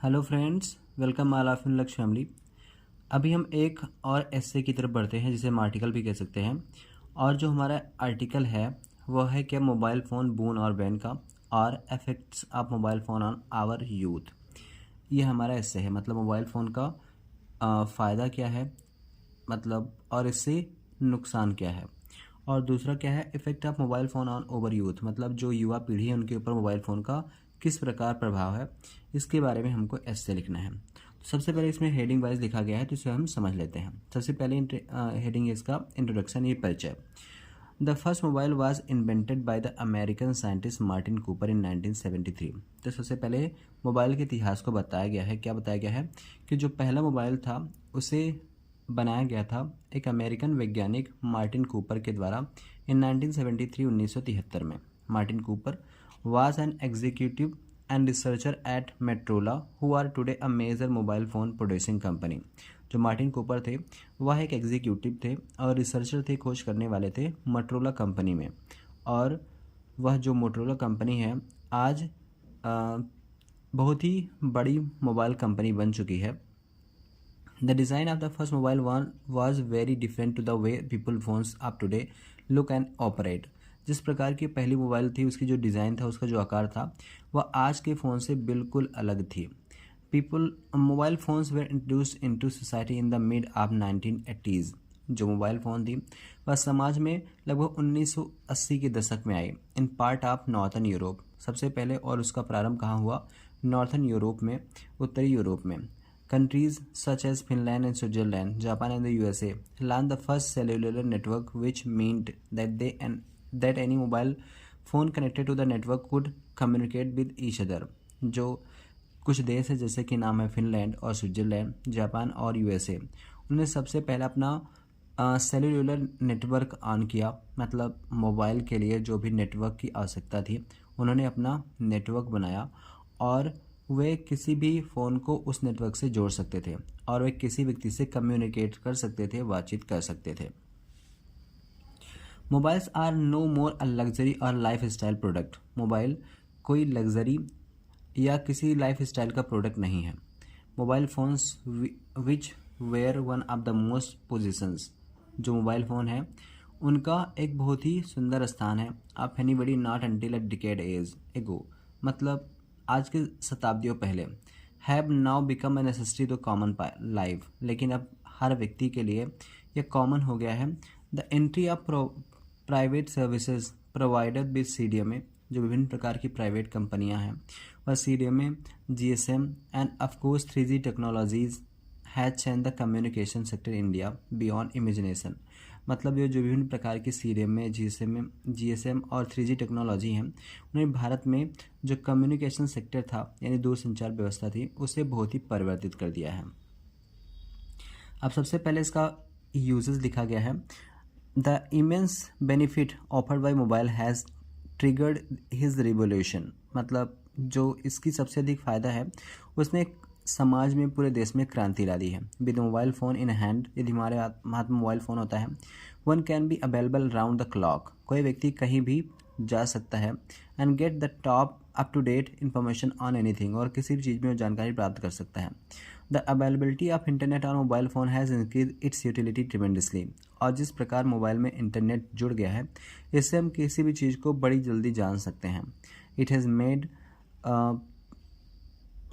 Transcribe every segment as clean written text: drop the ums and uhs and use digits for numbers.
Hello friends, welcome all of in Lakshya family. अभी हम एक और एस्से की तरफ बढ़ते हैं जिसे हम आर्टिकल भी कह सकते हैं। और जो हमारा आर्टिकल है वह है क्या मोबाइल फ़ोन बून और बैन का और effects of mobile phone on our youth. ये हमारा एस्से है, मतलब मोबाइल फ़ोन का फ़ायदा क्या है, मतलब और इससे नुकसान क्या है। और दूसरा क्या है, effect of mobile phone on over youth, मतलब जो युवा पीढ़ी है उनके ऊपर मोबाइल फ़ोन का किस प्रकार प्रभाव है, इसके बारे में हमको एस्से लिखना है। तो सबसे पहले इसमें हेडिंग वाइज लिखा गया है, तो इसे हम समझ लेते हैं। सबसे पहले हेडिंग है इसका इंट्रोडक्शन, ये परिचय। The first mobile was invented by the American scientist Martin Cooper in 1973। तो सबसे पहले मोबाइल के इतिहास को बताया गया है। क्या बताया गया है कि जो पहला मोबाइल था उसे बनाया गया था एक अमेरिकन वैज्ञानिक मार्टिन कूपर के द्वारा इन 1973 1973 में। Martin Cooper was an executive and researcher at Motorola, who are today a major mobile phone producing company। जो मार्टिन कूपर थे वह एक एग्जीक्यूटिव थे और रिसर्चर थे, खोज करने वाले थे मोटरोला कंपनी में। और वह जो मोटरोला कंपनी है आज बहुत ही बड़ी मोबाइल कंपनी बन चुकी है। The design of the first mobile one was very different to the way people phones up today look and operate। जिस प्रकार की पहली मोबाइल थी उसकी जो डिज़ाइन था, उसका जो आकार था, वह आज के फ़ोन से बिल्कुल अलग थी। Mobile phones were introduced into society in the mid of 1980s। जो मोबाइल फ़ोन थी वह समाज में लगभग 1980 के दशक में आई। In part of northern Europe, सबसे पहले, और उसका प्रारंभ कहाँ हुआ? नॉर्थन यूरोप में, उत्तरी यूरोप में। Countries such as Finland and Switzerland, Japan and the USA launched the first cellular network, which meant that any mobile phone connected to the network could communicate with each other। जो कुछ देश है जैसे कि नाम है Finland और Switzerland, Japan और यूएसए, उन्होंने सबसे पहले अपना सेलुलर नेटवर्क ऑन किया। मतलब मोबाइल के लिए जो भी नेटवर्क की आवश्यकता थी उन्होंने अपना नेटवर्क बनाया और वे किसी भी फ़ोन को उस नेटवर्क से जोड़ सकते थे और वे किसी व्यक्ति से कम्युनिकेट कर सकते थे, बातचीत कर सकते थे। Mobiles are no more a luxury or lifestyle product. Mobile कोई लग्जरी या किसी लाइफ स्टाइल का प्रोडक्ट नहीं है। Mobile phones which were one of the most positions, जो मोबाइल फ़ोन है उनका एक बहुत ही सुंदर स्थान है। Of anybody not until a decade as ago, मतलब आज के शताब्दियों पहले, have now become a necessity to common life, लेकिन अब हर व्यक्ति के लिए यह कॉमन हो गया है। The entry of private services provided with CDMA, जो विभिन्न प्रकार की प्राइवेट कंपनियां हैं वह CDMA, GSM and of course 3G technologies has change the communication sector India beyond imagination. मतलब ये जो विभिन्न प्रकार की CDMA, GSM और 3G टेक्नोलॉजी हैं उन्हें भारत में जो कम्युनिकेशन सेक्टर था यानी दूरसंचार व्यवस्था थी उसे बहुत ही परिवर्तित कर दिया है। अब सबसे पहले इसका यूजेस लिखा गया है। The immense benefit offered by mobile has triggered his revolution, मतलब जो इसकी सबसे अधिक फ़ायदा है उसने समाज में, पूरे देश में क्रांति ला दी है। With mobile phone in hand, यदि हमारे हाथ में मोबाइल फ़ोन होता है, one can be available round the clock, कोई व्यक्ति कहीं भी जा सकता है, and get the top up to date information on anything, और किसी भी चीज़ में वो जानकारी प्राप्त कर सकता है। The availability of internet on mobile phone has increase its utility tremendously, और जिस प्रकार मोबाइल में इंटरनेट जुड़ गया है इससे हम किसी भी चीज़ को बड़ी जल्दी जान सकते हैं। It has made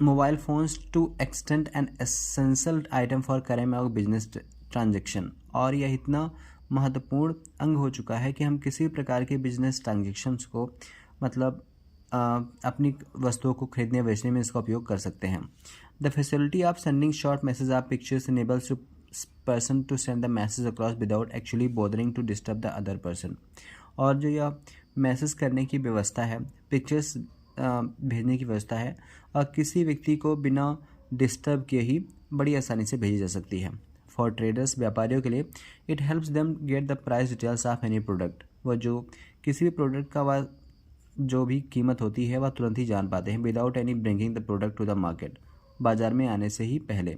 mobile phones to extend an essential item for current और बिजनेस ट्रांजेक्शन, और यह इतना महत्वपूर्ण अंग हो चुका है कि हम किसी प्रकार के बिजनेस ट्रांजेक्शन्स को, मतलब अपनी वस्तुओं को खरीदने बेचने में इसका उपयोग कर सकते हैं। The facility of sending short message of pictures enables to person to send the message across without actually bothering to disturb the other person। और जो यह मैसेज करने की व्यवस्था है, पिक्चर्स भेजने की व्यवस्था है, और किसी व्यक्ति को बिना डिस्टर्ब किए ही बड़ी आसानी से भेजी जा सकती है। फॉर ट्रेडर्स, व्यापारियों के लिए, it helps them get the price details of any product, वह जो किसी भी प्रोडक्ट का वह जो भी कीमत होती है वह तुरंत ही जान पाते हैं। Without any bringing the product to the market, बाजार में आने से ही पहले।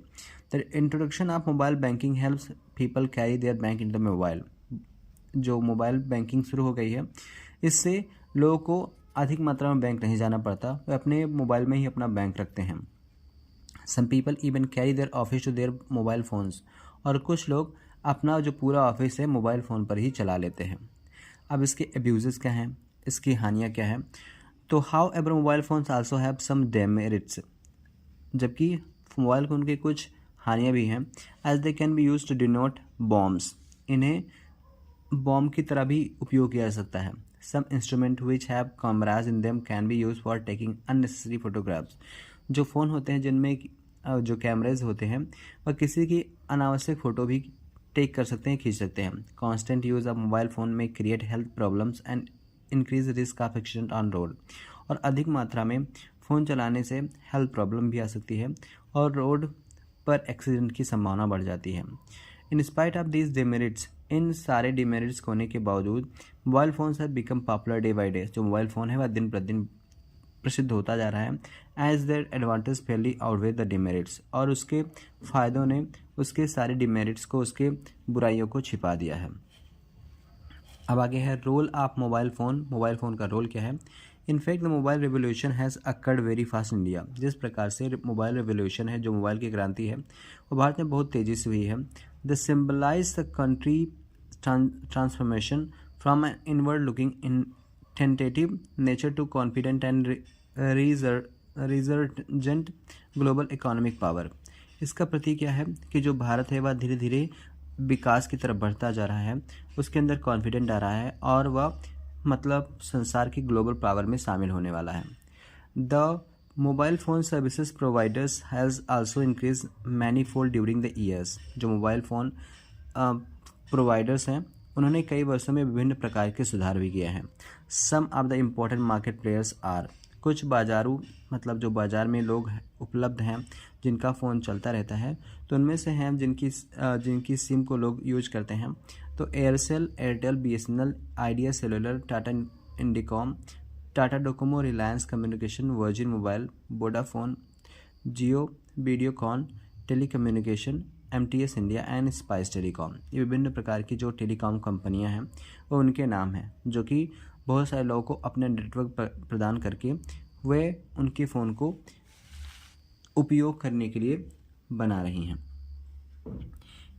The introduction of mobile banking helps people carry their bank in the mobile, जो मोबाइल बैंकिंग शुरू हो गई है इससे लोगों को अधिक मात्रा में बैंक नहीं जाना पड़ता, वे अपने मोबाइल में ही अपना बैंक रखते हैं। Some people even carry their office to their mobile phones, और कुछ लोग अपना जो पूरा ऑफिस है मोबाइल फ़ोन पर ही चला लेते हैं। अब इसके अब्यूज़ेस क्या हैं, इसकी हानियाँ क्या हैं? तो however mobile phones also have some demerits, जबकि मोबाइल फ़ोन के कुछ हानियाँ भी हैं। As they can be use to denote bombs, इन्हें बॉम्ब की तरह भी उपयोग किया जा सकता है। Some instrument which have cameras in them can be use for taking unnecessary photographs, जो फ़ोन होते हैं जिनमें जो कैमरेज होते हैं वह किसी की अनावश्यक फ़ोटो भी टेक कर सकते हैं, खींच सकते हैं। Constant use of mobile phone में create health problems and increase risk of accident on road, और अधिक मात्रा में फ़ोन चलाने से हेल्थ प्रॉब्लम भी आ सकती है और रोड पर एक्सीडेंट की संभावना बढ़ जाती है। In spite of these demerits, इन सारे डिमेरिट्स होने के बावजूद mobile phones have become popular day by day, जो मोबाइल फ़ोन है वह दिन प्रतिदिन प्रसिद्ध होता जा रहा है। As their advantage fairly outweigh the demerits, और उसके फ़ायदों ने उसके सारे डिमेरिट्स को, उसके बुराइयों को छिपा दिया है। अब आगे है role of mobile phone, mobile phone का रोल क्या है। In fact the mobile revolution has occurred very fast India, जिस प्रकार से मोबाइल रेवोल्यूशन है, जो मोबाइल की क्रांति है, वो भारत में बहुत तेज़ी से हुई है। The symbolise the country transformation from an inward looking in tentative nature to confident and resurgent global economic power. इसका प्रतीक क्या है कि जो भारत है वह धीरे धीरे विकास की तरफ बढ़ता जा रहा है, उसके अंदर कॉन्फिडेंट आ रहा है और वह मतलब संसार की ग्लोबल पावर में शामिल होने वाला है। The mobile phone services providers has also increase many fold during the years, जो मोबाइल फ़ोन प्रोवाइडर्स हैं उन्होंने कई वर्षों में विभिन्न प्रकार के सुधार भी किए हैं। Some of the important market players are, कुछ बाजारू मतलब जो बाज़ार में लोग उपलब्ध हैं जिनका फ़ोन चलता रहता है, तो उनमें से हैं जिनकी सिम को लोग यूज करते हैं। तो Aircel, Airtel, BSNL, idea cellular, Tata Indicom, Tata Docomo, Reliance communication, virgin mobile, Vodafone, Jio, Videocon, telecommunication, MTS India and spice telecom. ये विभिन्न प्रकार की जो टेलीकॉम कंपनियां हैं वो उनके नाम हैं, जो कि बहुत सारे लोगों को अपने नेटवर्क प्रदान करके वे उनके फ़ोन को उपयोग करने के लिए बना रही हैं।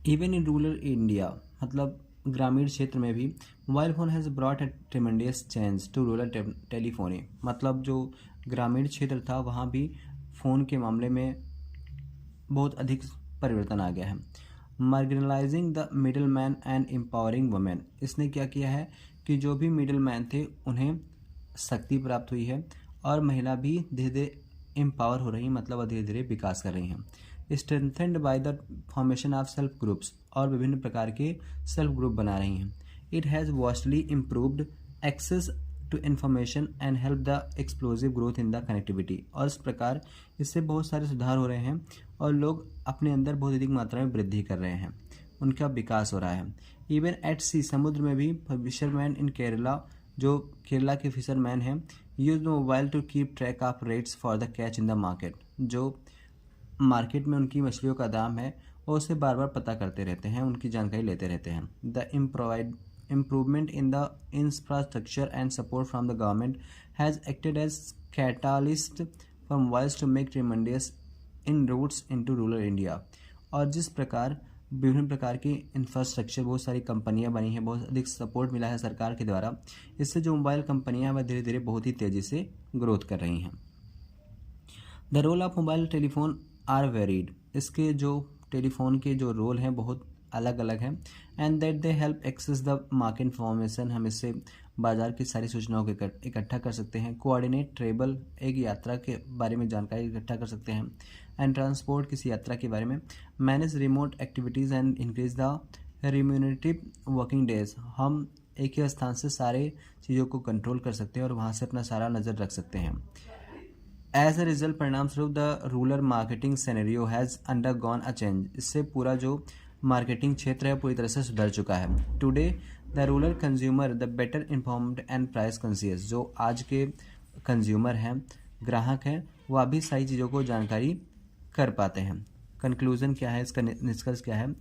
इवन इन रूरल इंडिया, मतलब ग्रामीण क्षेत्र में भी mobile phone has brought a tremendous change to rural telephony, मतलब जो ग्रामीण क्षेत्र था वहाँ भी फ़ोन के मामले में बहुत अधिक परिवर्तन आ गया है। Marginalising the middle man and empowering women, इसने क्या किया है कि जो भी मिडिल मैन थे उन्हें शक्ति प्राप्त हुई है और महिला भी धीरे धीरे एम्पावर हो रही, मतलब धीरे धीरे विकास कर रही हैं। Strengthened by the formation of self groups, और विभिन्न प्रकार के सेल्फ ग्रुप बना रही हैं। It has vastly improved access to information and help the explosive growth in the connectivity, और इस प्रकार इससे बहुत सारे सुधार हो रहे हैं और लोग अपने अंदर बहुत अधिक मात्रा में वृद्धि कर रहे हैं, उनका विकास हो रहा है। इवन एट सी, समुद्र में भी फिशरमैन इन केरला, जो केरला के फिशरमैन हैं, use the mobile to keep track of rates for the catch in the market, जो मार्केट में उनकी मछलियों का दाम है और उसे बार बार पता करते रहते हैं, उनकी जानकारी लेते रहते हैं। The improvement in the infrastructure and support from the government has acted as catalyst for mobiles to make tremendous inroads into rural India, और जिस प्रकार विभिन्न प्रकार की इंफ्रास्ट्रक्चर, बहुत सारी कंपनियां बनी हैं, बहुत अधिक सपोर्ट मिला है सरकार के द्वारा, इससे जो मोबाइल कंपनियां हैं वह धीरे धीरे बहुत ही तेज़ी से ग्रोथ कर रही हैं। The role of mobile telephone are varied, इसके जो टेलीफोन के जो रोल हैं बहुत अलग अलग हैं। And that they help access the market information, हम इससे बाजार की सारी सूचनाओं को इकट्ठा कर सकते हैं। कोऑर्डिनेट ट्रेवल, एक यात्रा के बारे में जानकारी इकट्ठा कर सकते हैं। एंड ट्रांसपोर्ट, किसी यात्रा के बारे में। Manage remote activities and increase the रिम्यूनेटिव working days, हम एक ही स्थान से सारे चीज़ों को कंट्रोल कर सकते हैं और वहाँ से अपना सारा नज़र रख सकते हैं। एज अ रिजल्ट, परिणाम स्वरूप the rural marketing scenario has undergone a change, इससे पूरा जो मार्केटिंग क्षेत्र है पूरी तरह से सुधर चुका है। Today the rural consumer the better informed and price conscious, जो आज के कंज्यूमर हैं, ग्राहक हैं, वह भी सारी चीज़ों को जानकारी कर पाते हैं। कंक्लूजन क्या है, इसका निष्कर्ष क्या है।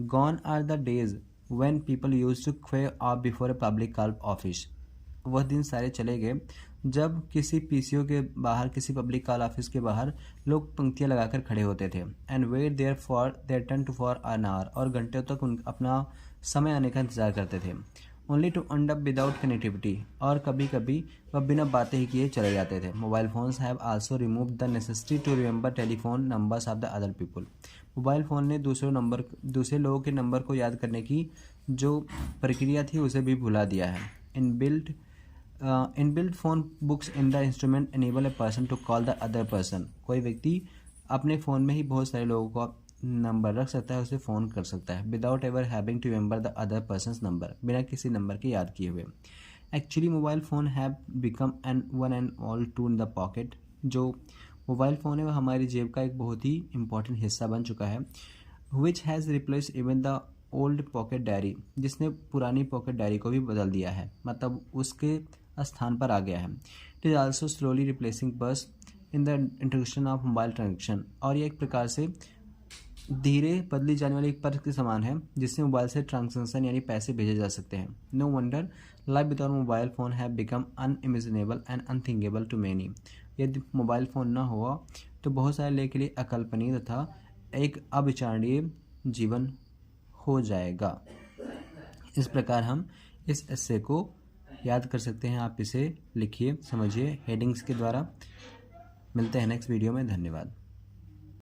Gone are the days when people used to queue off before a public call office, वह दिन सारे चले गए जब किसी पीसीओ के बाहर, किसी पब्लिक कॉल ऑफिस के बाहर लोग पंक्तियां लगाकर खड़े होते थे and wait there for their turn to for an hour, और घंटे तक अपना समय आने का इंतजार करते थे। Only to end up without connectivity, और कभी कभी वह बिना बातें ही किए चले जाते थे। Mobile phones have also remove the necessity to remember telephone numbers of the other people. Mobile phone ने दूसरे लोगों के नंबर को याद करने की जो प्रक्रिया थी उसे भी भुला दिया है। Inbuilt phone books in the instrument enable a person to call the other person. कोई व्यक्ति अपने फ़ोन में ही बहुत सारे लोगों का नंबर रख सकता है, उसे फ़ोन कर सकता है without ever having to remember the other persons number, बिना किसी नंबर के याद किए हुए। Actually mobile phone have become an one and all to in the pocket. जो मोबाइल फ़ोन है वह हमारी जेब का एक बहुत ही इंपॉर्टेंट हिस्सा बन चुका है। Which has replace even the old pocket diary, जिसने पुरानी पॉकेट डायरी को भी बदल दिया है, मतलब उसके स्थान पर आ गया है। It is also slowly replacing bus in the introduction of mobile transaction, और ये एक प्रकार से धीरे बदली जाने वाली एक पर्स के समान है जिससे मोबाइल से ट्रांजेक्शन यानी पैसे भेजे जा सकते हैं। No wonder life without mobile phone have become unimaginable and unthinkable to many. यदि मोबाइल फ़ोन न हुआ तो बहुत सारे लोगों के लिए अकल्पनीय तथा एक अविचारणीय जीवन हो जाएगा। इस प्रकार हम इस एस्से को याद कर सकते हैं। आप इसे लिखिए, समझिए हेडिंग्स के द्वारा। मिलते हैं नेक्स्ट वीडियो में। धन्यवाद।